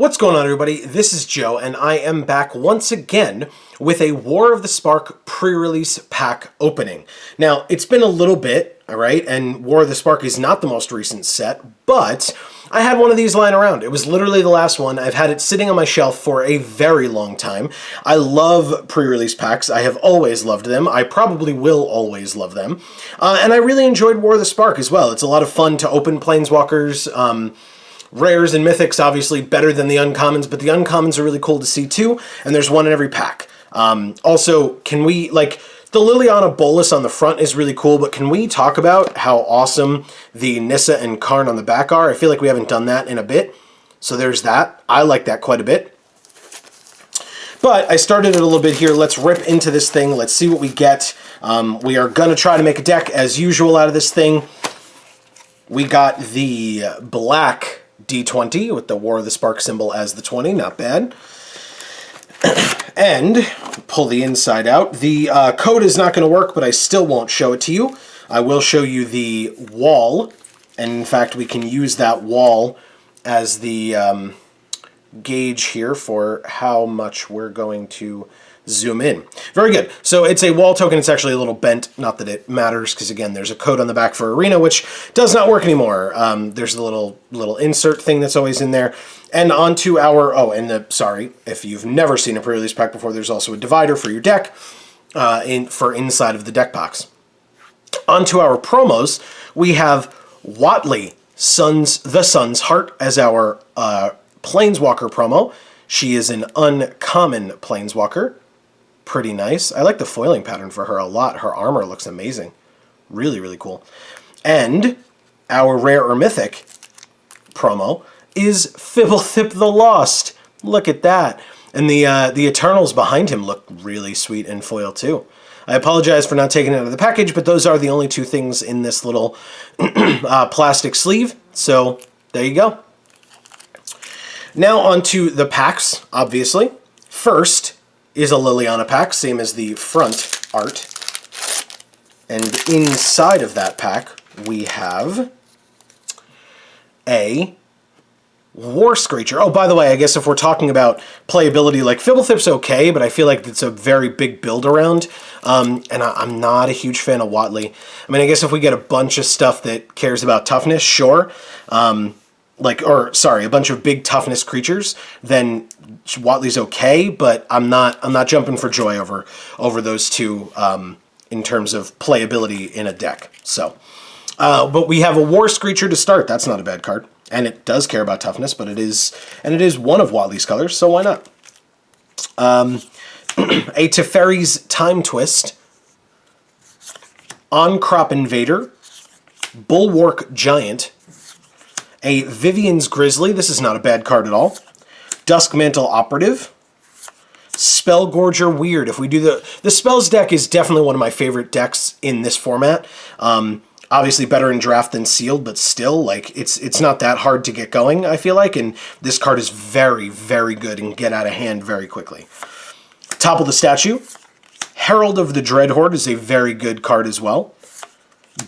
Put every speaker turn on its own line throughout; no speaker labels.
What's going on, everybody? This is Joe, and I am back once again with a War of the Spark pre-release pack opening. Now, it's been a little bit, all right, and War of the Spark is not the most recent set, but I had one of these lying around. It was literally the last one. I've had it sitting on my shelf for a very long time. I love pre-release packs. I have always loved them. I probably will always love them. And I really enjoyed War of the Spark as well. It's a lot of fun to open Planeswalkers. Rares and Mythics, obviously, better than the Uncommons, but the Uncommons are really cool to see, too, and there's one in every pack. Also, can we, like, the Liliana Bolus on the front is really cool, but can we talk about how awesome the Nissa and Karn on the back are? I feel like we haven't done that in a bit, so there's that. I like that quite a bit. But I started it a little bit here. Let's rip into this thing. Let's see what we get. We are going to try to make a deck, as usual, out of this thing. We got the black D20 with the War of the Spark symbol as the 20, not bad. And pull the inside out. The code is not going to work, but I still won't show it to you. I will show you the wall, and in fact we can use that wall as the gauge here for how much we're going to zoom in. Very good. So it's a wall token. It's actually a little bent. Not that it matters, because again, there's a code on the back for Arena, which does not work anymore. There's the little insert thing that's always in there. And onto our, sorry, if you've never seen a pre-release pack before, there's also a divider for your deck for inside of the deck box. Onto our promos, we have Watley, the Sun's Heart, as our Planeswalker promo. She is an uncommon Planeswalker. Pretty nice. I like the foiling pattern for her a lot. Her armor looks amazing. Really, really cool. And our rare or mythic promo is Fibblethip the Lost. Look at that. And the Eternals behind him look really sweet in foil too. I apologize for not taking it out of the package, but those are the only two things in this little plastic sleeve. So there you go. Now onto the packs, obviously. First is a Liliana pack, same as the front art. And inside of that pack, we have a War Screecher. Oh, by the way, I guess if we're talking about playability, like, Fibblethip's okay, but I feel like it's a very big build-around, and I'm not a huge fan of Watley. I mean, I guess if we get a bunch of stuff that cares about toughness, sure. A bunch of big toughness creatures, then Watley's okay, but I'm not jumping for joy over those two in terms of playability in a deck. So, but we have a War Screecher to start. That's not a bad card, and it does care about toughness, but it is one of Watley's colors, so why not? A Teferi's Time Twist, On-Crop Invader, Bulwark Giant, a Vivian's Grizzly. This is not a bad card at all. Duskmantle Operative. Spellgorger Weird. If we do the Spells deck is definitely one of my favorite decks in this format. Obviously better in draft than sealed, but still, like, it's not that hard to get going, I feel like, and this card is very, very good and get out of hand very quickly. Topple the Statue. Herald of the Dreadhorde is a very good card as well.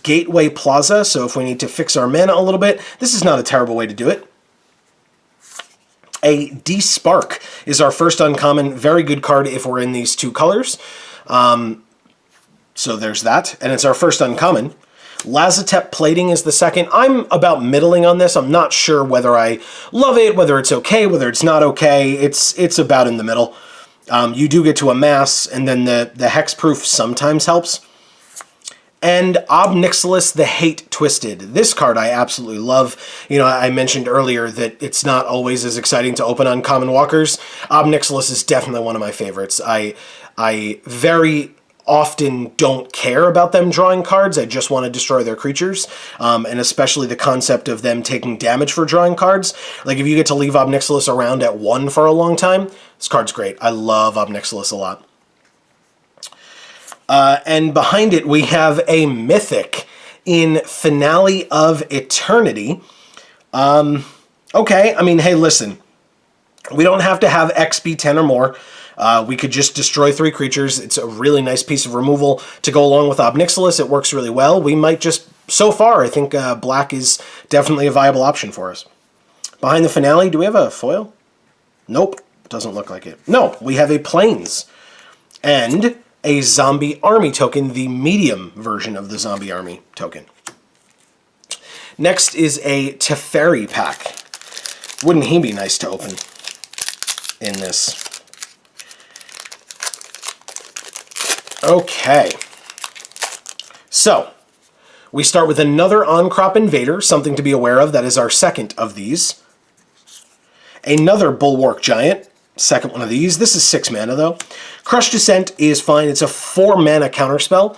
Gateway Plaza, so if we need to fix our mana a little bit, this is not a terrible way to do it. A D-Spark is our first uncommon. Very good card if we're in these two colors. So there's that, and it's our first uncommon. Lazotep Plating is the second. I'm about middling on this. I'm not sure whether I love it, whether it's okay, whether it's not okay. It's about in the middle. You do get to amass, and then the hexproof sometimes helps. And Ob Nixilis the Hate Twisted. This card I absolutely love. You know, I mentioned earlier that it's not always as exciting to open uncommon walkers. Ob Nixilis is definitely one of my favorites. I very often don't care about them drawing cards. I just want to destroy their creatures. And especially the concept of them taking damage for drawing cards. Like, if you get to leave Ob Nixilis around at 1 for a long time, this card's great. I love Ob Nixilis a lot. And behind it, we have a Mythic in Finale of Eternity. Okay, I mean, hey, listen. We don't have to have XP 10 or more. We could just destroy 3 creatures. It's a really nice piece of removal to go along with Ob Nixilis. It works really well. We might just, so far, I think black is definitely a viable option for us. Behind the Finale, do we have a foil? Nope, doesn't look like it. No, we have a Plains and a Zombie Army token, the medium version of the Zombie Army token. Next is a Teferi pack. Wouldn't he be nice to open in this? Okay. So, we start with another on-crop invader, something to be aware of. That is our second of these. Another Bulwark Giant, second one of these. This is 6 mana, though. Crush Descent is fine. It's a 4 mana counterspell,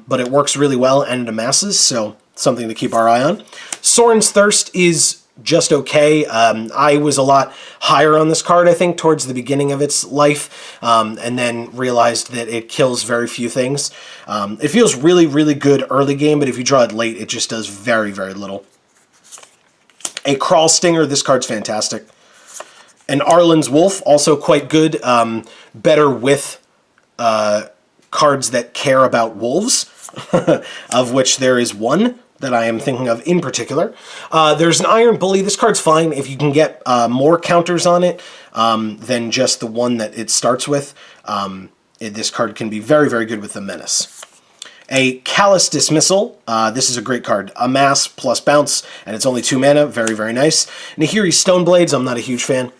but it works really well and it amasses, so something to keep our eye on. Sorin's Thirst is just okay. I was a lot higher on this card, I think, towards the beginning of its life, and then realized that it kills very few things. It feels really, really good early game, but if you draw it late, it just does very, very little. A Crawl Stinger, this card's fantastic. An Arlen's Wolf, also quite good, better with cards that care about wolves, of which there is one that I am thinking of in particular. There's an Iron Bully. This card's fine if you can get more counters on it than just the one that it starts with. This card can be very, very good with the Menace. A Callous Dismissal. This is a great card. Amass plus bounce, and it's only 2 mana. Very, very nice. Nahiri Stoneblades, I'm not a huge fan.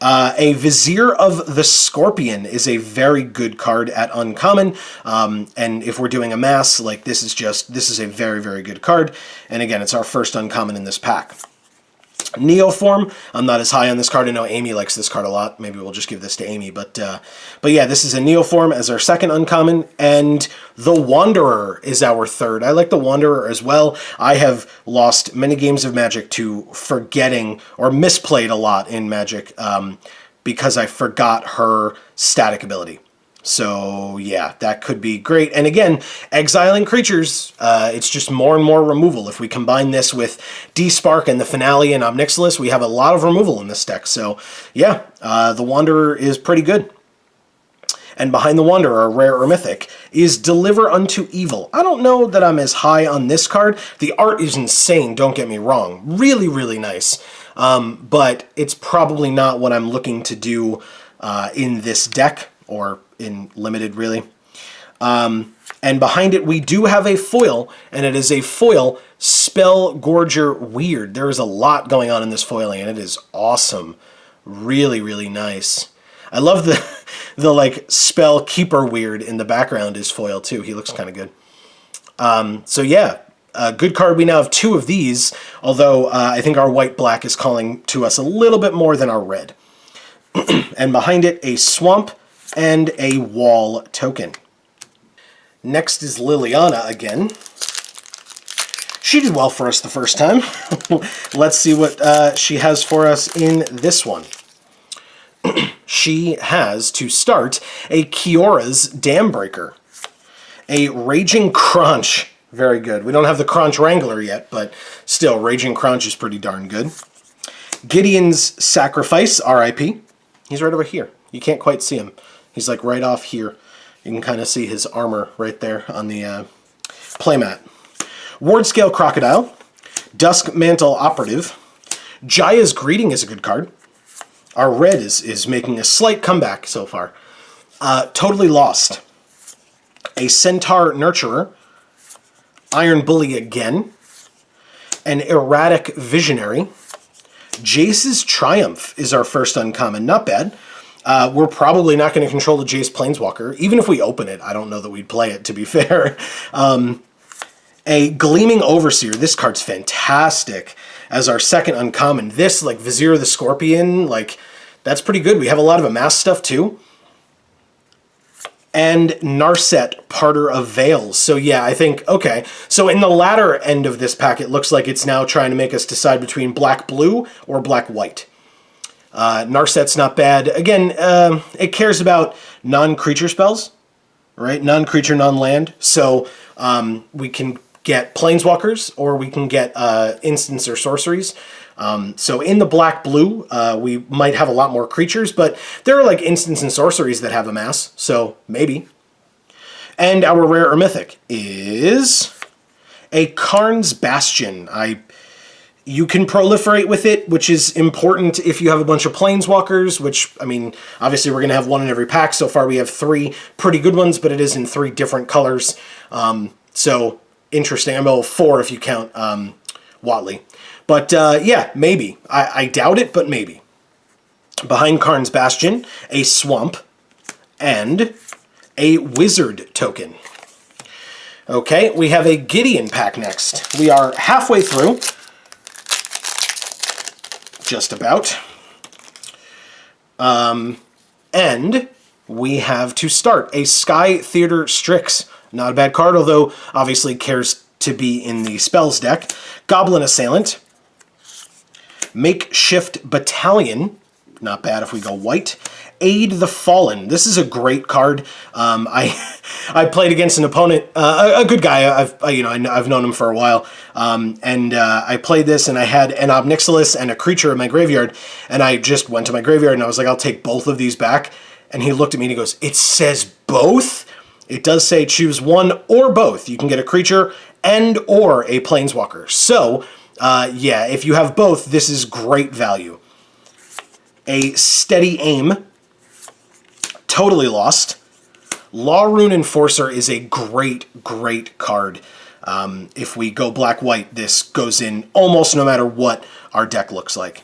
A Vizier of the Scorpion is a very good card at uncommon, and if we're doing a mass, like this is a very, very good card, and again, it's our first uncommon in this pack. Neoform, I'm not as high on this card. I know Amy likes this card a lot. Maybe we'll just give this to Amy, but yeah, this is a Neoform as our second uncommon, and the Wanderer is our third. I like the Wanderer as well. I have lost many games of Magic to forgetting or misplayed a lot in Magic because I forgot her static ability. So yeah, that could be great. And again, exiling creatures, it's just more and more removal. If we combine this with Despark and the Finale and Ob Nixilis, we have a lot of removal in this deck. So yeah, the Wanderer is pretty good. And behind the Wanderer, rare or mythic, is Deliver Unto Evil. I don't know that I'm as high on this card. The art is insane, don't get me wrong. Really, really nice. But it's probably not what I'm looking to do in this deck, or in Limited, really. And behind it, we do have a foil, and it is a foil Spellgorger Weird. There is a lot going on in this foiling, and it is awesome. Really, really nice. I love the like Spell Keeper Weird in the background is foil, too. He looks kind of good. So yeah, a good card. We now have 2 of these, although I think our white-black is calling to us a little bit more than our red. And behind it, a Swamp and a Wall token. Next is Liliana again. She did well for us the first time. Let's see what she has for us in this one. She has, to start, a Kiora's Dambreaker. A Raging Crunch. Very good. We don't have the Crunch Wrangler yet, but still, Raging Crunch is pretty darn good. Gideon's Sacrifice, R.I.P. He's right over here. You can't quite see him. He's like right off here. You can kind of see his armor right there on the playmat. Wardscale Crocodile. Dusk Mantle Operative. Jaya's Greeting is a good card. Our red is making a slight comeback so far. Totally Lost. A Centaur Nurturer. Iron Bully again. An Erratic Visionary. Jace's Triumph is our first uncommon. Not bad. We're probably not going to control the Jace Planeswalker. Even if we open it, I don't know that we'd play it, to be fair. A Gleaming Overseer. This card's fantastic as our second uncommon. This, like Vizier of the Scorpion, like, that's pretty good. We have a lot of Amass stuff, too. And Narset, Parter of Veils. So yeah, I think, okay. So in the latter end of this pack, it looks like it's now trying to make us decide between black-blue or black-white. Narset's not bad. Again, it cares about non-creature spells, right? Non-creature, non-land. So we can get planeswalkers, or we can get instants or sorceries. So in the black-blue, we might have a lot more creatures, but there are like instants and sorceries that have Amass, so maybe. And our rare or mythic is a Karn's Bastion. You can proliferate with it, which is important if you have a bunch of planeswalkers, which, I mean, obviously we're going to have one in every pack. So far we have 3 pretty good ones, but it is in 3 different colors. So interesting. I'm mean, 4 if you count Watley. But yeah, maybe. I doubt it, but maybe. Behind Karn's Bastion, a Swamp, and a Wizard token. Okay, we have a Gideon pack next. We are halfway through. Just about. And we have to start a Sky Theater Strix. Not a bad card, although obviously cares to be in the spells deck. Goblin Assailant. Makeshift Battalion. Not bad if we go white. Aid the Fallen. This is a great card. I played against an opponent, a good guy. I've known him for a while, and I played this, and I had an Ob Nixilis and a creature in my graveyard, and I just went to my graveyard, and I was like, I'll take both of these back. And he looked at me and he goes, "It says both?" It does say choose one or both. You can get a creature and or a planeswalker. So, yeah, if you have both, this is great value. A Steady Aim. Totally Lost. Law Rune Enforcer is a great, great card. If we go black-white, this goes in almost no matter what our deck looks like.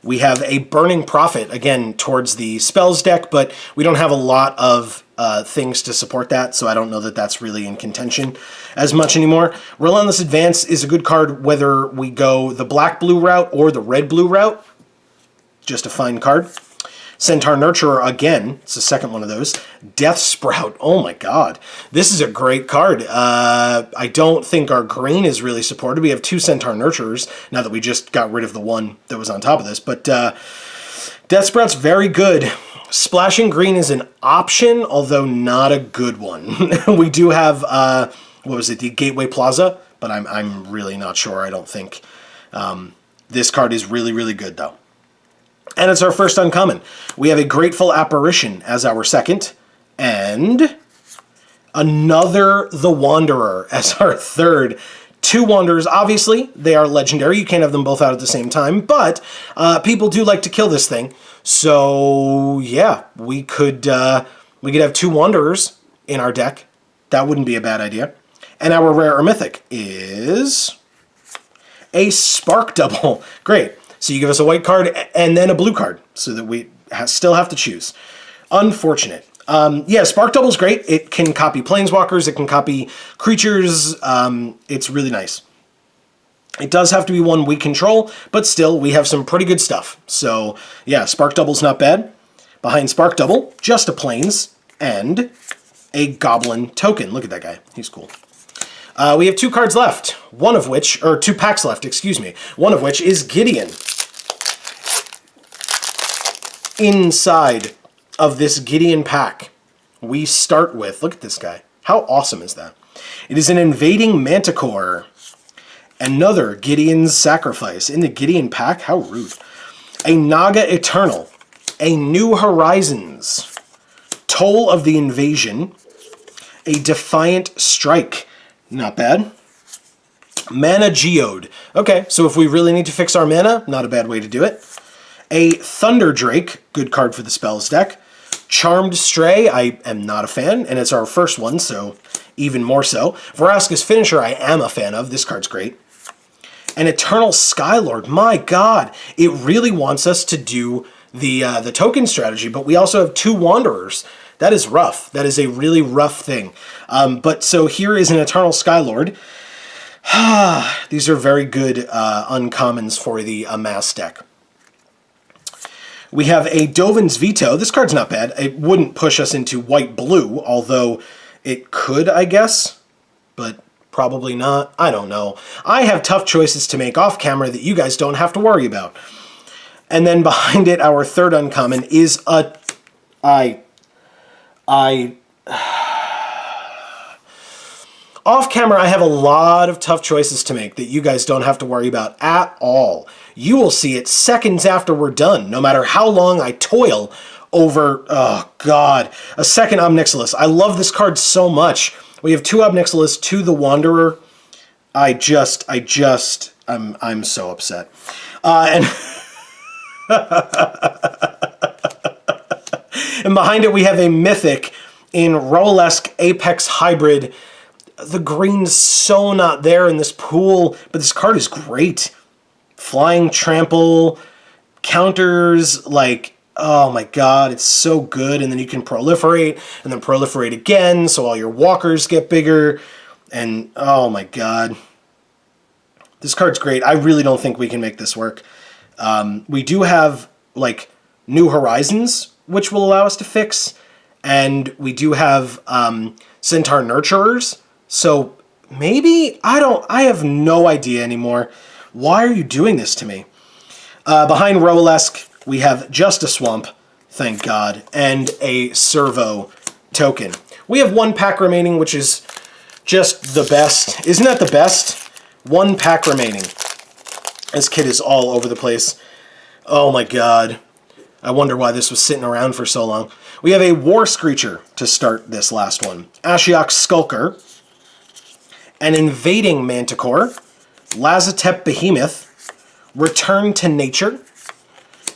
We have a Burning Prophet, again, towards the spells deck, but we don't have a lot of things to support that, so I don't know that that's really in contention as much anymore. Relentless Advance is a good card whether we go the black-blue route or the red-blue route. Just a fine card. Centaur Nurturer, again, it's the second one of those. Death Sprout, oh my god. This is a great card. I don't think our green is really supported. We have 2 Centaur Nurturers, now that we just got rid of the one that was on top of this. But Death Sprout's very good. Splashing Green is an option, although not a good one. We do have, what was it, the Gateway Plaza, but I'm really not sure, I don't think. This card is really, really good, though. And it's our first uncommon. We have a Grateful Apparition as our second, and another The Wanderer as our third. 2 Wanderers, obviously, they are legendary. You can't have them both out at the same time, but people do like to kill this thing. So, yeah, we could have 2 Wanderers in our deck. That wouldn't be a bad idea. And our rare or mythic is a Spark Double. Great. So you give us a white card and then a blue card, so that we still have to choose. Unfortunate. Yeah, Spark Double's great. It can copy planeswalkers. It can copy creatures. It's really nice. It does have to be one we control, but still, we have some pretty good stuff. So, yeah, Spark Double's not bad. Behind Spark Double, just a plains and a Goblin token. Look at that guy. He's cool. We have 2 cards left, one of which, or 2 packs left, excuse me, one of which is Gideon. Inside of this Gideon pack, we start with, look at this guy. How awesome is that? It is an Invading Manticore. Another Gideon's Sacrifice. In the Gideon pack, how rude. A Naga Eternal. A New Horizons. Toll of the Invasion. A Defiant Strike. Not bad. Mana Geode. Okay, so if we really need to fix our mana, not a bad way to do it. A Thunder Drake, good card for the spells deck. Charmed Stray, I am not a fan, and it's our first one, so even more so. Vraska's Finisher, I am a fan of. This card's great. And Eternal Skylord, my god, it really wants us to do the token strategy, but we also have 2 Wanderers. That is rough. That is a really rough thing. But so here is an Eternal Skylord. These are very good uncommons for the Amass deck. We have a Dovin's Veto. This card's not bad. It wouldn't push us into white-blue, although it could, I guess. But probably not. I don't know. I have tough choices to make off-camera that you guys don't have to worry about. And then behind it, our third uncommon is a... Off camera, I have a lot of tough choices to make that you guys don't have to worry about at all. You will see it seconds after we're done, no matter how long I toil over, oh god, a second Ob Nixilis. I love this card so much. We have 2 Ob Nixilis, 2 The Wanderer. I I'm so upset. And and behind it we have a Mythic in Rowlesque Apex Hybrid. The green's so not there in this pool, but this card is great. Flying Trample, counters, like, oh my god, it's so good. And then you can proliferate, and then proliferate again, so all your walkers get bigger. And, oh my god. This card's great. I really don't think we can make this work. We do have, like, New Horizons, which will allow us to fix. And we do have Centaur Nurturers. So maybe, I have no idea anymore. Why are you doing this to me? Behind Rowlesque, we have just a Swamp, thank God, and a Servo token. We have 1 pack remaining, which is just the best. Isn't that the best? 1 pack remaining. This kit is all over the place. Oh my god. I wonder why this was sitting around for so long. We have a War Screecher to start this last one. Ashiok Skulker. An Invading Manticore. Lazotep Behemoth. Return to Nature.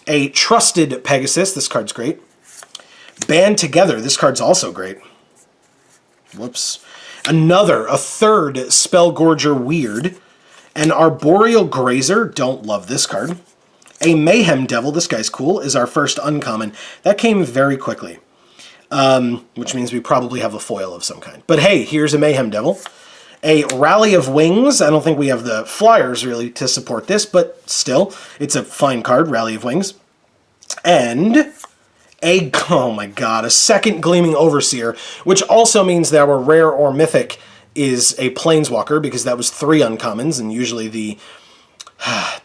A Trusted Pegasus. This card's great. Band Together. This card's also great. Whoops. A third Spellgorger Weird. An Arboreal Grazer. Don't love this card. A Mayhem Devil. This guy's cool. Is our first uncommon. That came very quickly. Which means we probably have a foil of some kind. But hey, here's a Mayhem Devil. A Rally of Wings. I don't think we have the flyers really to support this, but still, it's a fine card, Rally of Wings. And oh my god, a second Gleaming Overseer, which also means that our rare or mythic is a Planeswalker, because that was 3 uncommons, and usually the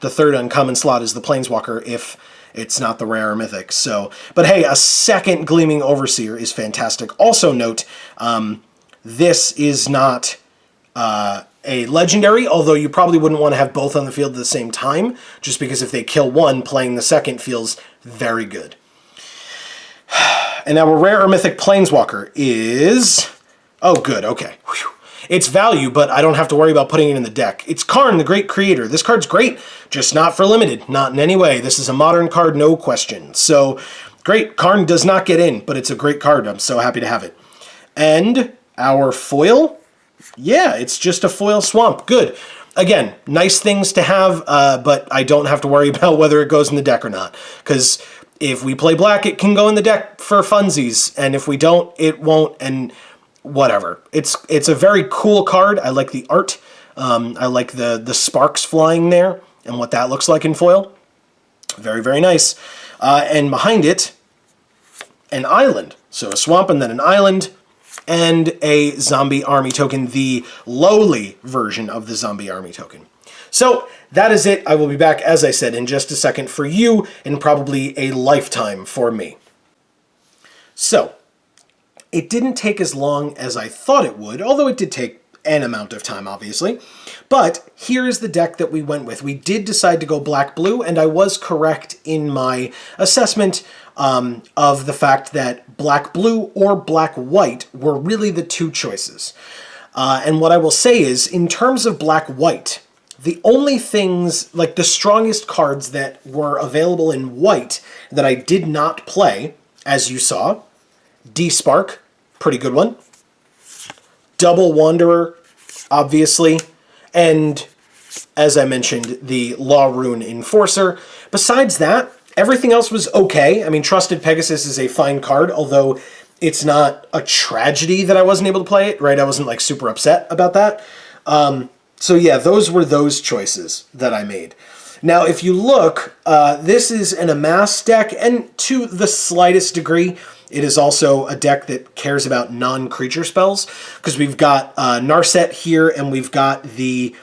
third uncommon slot is the Planeswalker if it's not the rare or mythic. So, but hey, a second Gleaming Overseer is fantastic. Also note, this is not a legendary, although you probably wouldn't want to have both on the field at the same time, just because if they kill one, playing the second feels very good. And our rare or mythic Planeswalker is... oh, good, okay. Whew. It's value, but I don't have to worry about putting it in the deck. It's Karn, the Great Creator. This card's great, just not for limited, not in any way. This is a modern card, no question. So, great. Karn does not get in, but it's a great card. I'm so happy to have it. And our foil... yeah, it's just a foil Swamp. Good. Again, nice things to have, but I don't have to worry about whether it goes in the deck or not. Because if we play black, it can go in the deck for funsies. And if we don't, it won't, and whatever. It's a very cool card. I like the art. I like the sparks flying there and what that looks like in foil. Very, very nice. And behind it, an island. So a Swamp and then an island. And a Zombie Army token, the lowly version of the Zombie Army token. So that is it. I will be back, as I said, in just a second for you, and probably a lifetime for me. So, it didn't take as long as I thought it would, although it did take an amount of time, obviously. But here is the deck that we went with. We did decide to go black-blue, and I was correct in my assessment of the fact that black-blue or black-white were really the 2 choices. And what I will say is, in terms of black-white, the only things, like the strongest cards that were available in white that I did not play, as you saw, D-Spark, pretty good one. Double Wanderer, obviously, and, as I mentioned, the Law Rune Enforcer. Besides that, everything else was okay. I mean, Trusted Pegasus is a fine card, although it's not a tragedy that I wasn't able to play it, right? I wasn't, like, super upset about that. So, yeah, those were those choices that I made. Now, if you look, this is an Amass deck, and to the slightest degree, it is also a deck that cares about non-creature spells, because we've got Narset here, and we've got the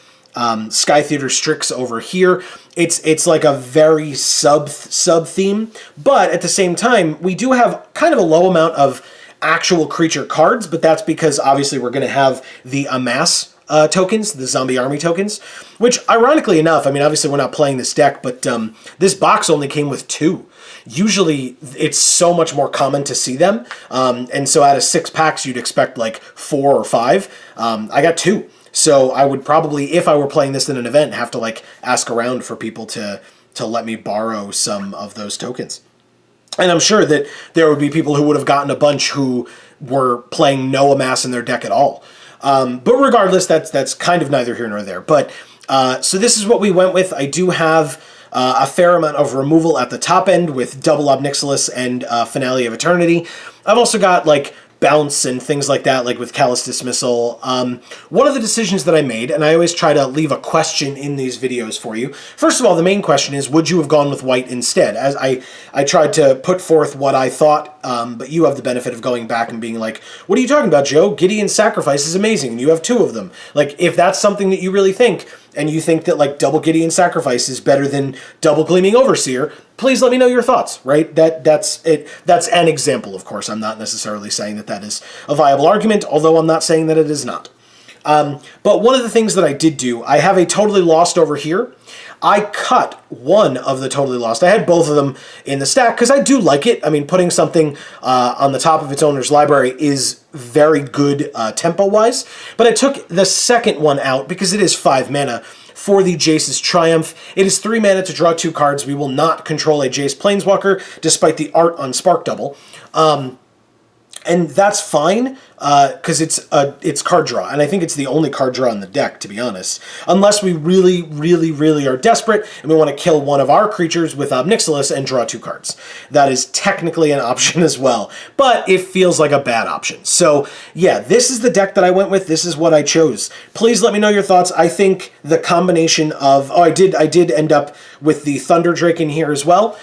Sky Theater Strix over here. It's like a very sub-theme, but at the same time, we do have kind of a low amount of actual creature cards, but that's because obviously we're going to have the Amass tokens, the Zombie Army tokens, which ironically enough, I mean, obviously we're not playing this deck, but this box only came with 2. Usually it's so much more common to see them, and so out of 6 packs you'd expect like 4 or 5. I got 2. So I would probably, if I were playing this in an event, have to like ask around for people to let me borrow some of those tokens. And I'm sure that there would be people who would have gotten a bunch who were playing no amass in their deck at all. But regardless, that's kind of neither here nor there. But so this is what we went with. I do have a fair amount of removal at the top end with Double Obnixilis and Finale of Eternity. I've also got like bounce and things like that, like with Callous Dismissal. One of the decisions that I made, and I always try to leave a question in these videos for you. First of all, the main question is, would you have gone with white instead? As I tried to put forth what I thought, but you have the benefit of going back and being like, what are you talking about, Joe? Gideon's Sacrifice is amazing, and you have 2 of them. Like, if that's something that you really think, and you think that like double Gideon Sacrifice is better than double Gleaming Overseer, please let me know your thoughts, right? That's it. That's an example, of course. I'm not necessarily saying that that is a viable argument, although I'm not saying that it is not. But one of the things that I did do, I have a Totally Lost over here. I cut one of the Totally Lost. I had both of them in the stack because I do like it. I mean, putting something on the top of its owner's library is very good tempo-wise. But I took the second one out because it is 5 mana for the Jace's Triumph. It is 3 mana to draw 2 cards. We will not control a Jace Planeswalker, despite the art on Spark Double. And that's fine, because it's card draw, and I think it's the only card draw in the deck, to be honest. Unless we really, really, really are desperate, and we want to kill one of our creatures with Obnixilis and draw 2 cards. That is technically an option as well, but it feels like a bad option. So, yeah, this is the deck that I went with. This is what I chose. Please let me know your thoughts. I think the combination of... Oh, I did end up with the Thunder Drake in here as well,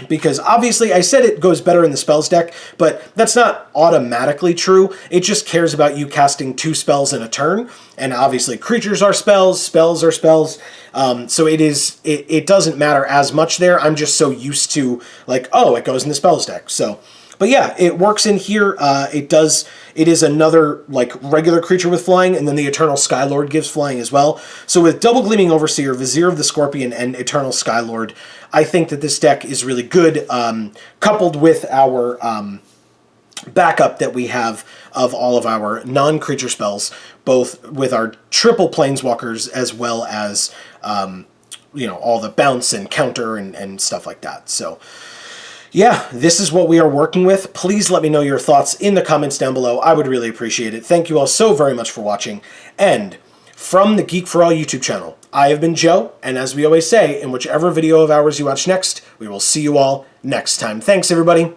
because obviously I said it goes better in the spells deck, but that's not automatically true. It just cares about you casting 2 spells in a turn, and obviously creatures are spells, spells are spells, so it doesn't matter as much there. I'm just so used to, like, oh, it goes in the spells deck. So, but yeah, it works in here. It is another, like, regular creature with flying, and then the Eternal Skylord gives flying as well. So with Double Gleaming Overseer, Vizier of the Scorpion, and Eternal Skylord, I think that this deck is really good, coupled with our backup that we have of all of our non-creature spells, both with our triple Planeswalkers as well as, you know, all the bounce and counter and stuff like that. So, yeah, this is what we are working with. Please let me know your thoughts in the comments down below. I would really appreciate it. Thank you all so very much for watching. And from the Geek for All YouTube channel, I have been Joe, and as we always say, in whichever video of ours you watch next, we will see you all next time. Thanks, everybody.